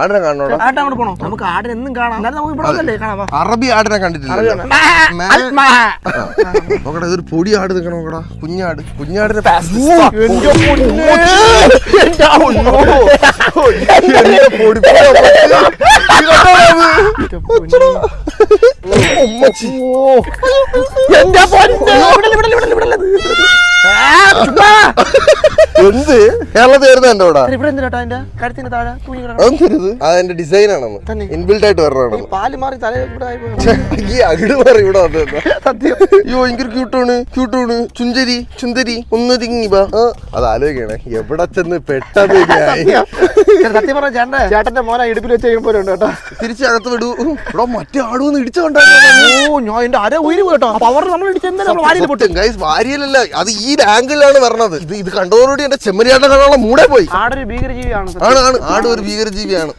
ആടിനെ കാണണോടാ? ആട്ടം അങ്ങോട്ട് പോണോ? നമുക്ക് ആടിനെ എന്നും കാണാം. എന്നാലും നമുക്ക് ഇവിടെ വന്നല്ലേ കാണാം. അറബി ആടിനെ കണ്ടിട്ടില്ല. നോക്കടാ, ഇതൊരു പൊടി ആട് നിൽക്കണം. നോക്കടാ, കുഞ്ഞാട്. കുഞ്ഞാടിനെ എന്ത് കേരളത്തിൽ വരുന്ന എന്റെ കൂടെ ഇവിടെ എന്തിനാ എന്റെ കഴുത്തിന് താഴെ തുണി അതൊന്നും തരുത്. അതെന്റെ ഡിസൈൻ ആണെന്ന്, ഇൻബിൽഡ് ആയിട്ട് വരണതാണ്. പാല് മാറി തല ഇവിടെ ഈ അകിട് മാറി ഇവിടെ വന്നത് സത്യം. അയ്യോ ഭയങ്കര ക്യൂട്ടാണ്, ക്യൂട്ടാണ്. ചുഞ്ചരി ചുന്ദരി ഒന്നൊരുങ്ങി വാ. അത് ആലോചിക്കണേ, എവിടെ ചെന്ന് പെട്ടത്. സത്യം പറഞ്ഞ ചേട്ടന്റെ മോനെ ഇടുപ്പിൽ വെച്ച് പോലെ ഉണ്ട് കേട്ടോ. തിരിച്ചകത്ത് വിടൂ. ഇവിടെ മറ്റേ ആടുവന്ന് ഇടിച്ചോണ്ടോ? ഓ ഞാൻ എന്റെ അര ഉയര് കേട്ടോ. പവർ നമ്മൾ ഇടിച്ചെന്താ വാരിയല്ല, അത് ഈ ആംഗിളിലാണ് വരണത്. ഇത് കണ്ടതോടുകൂടി എന്റെ ചെമ്മരിയാട്ടം കാണാനുള്ള മൂടെ പോയി. ആടൊരു ഭീകരജീവിയാണ്. ആണ് ആട് ഒരു ഭീകരജീവിയാണ്.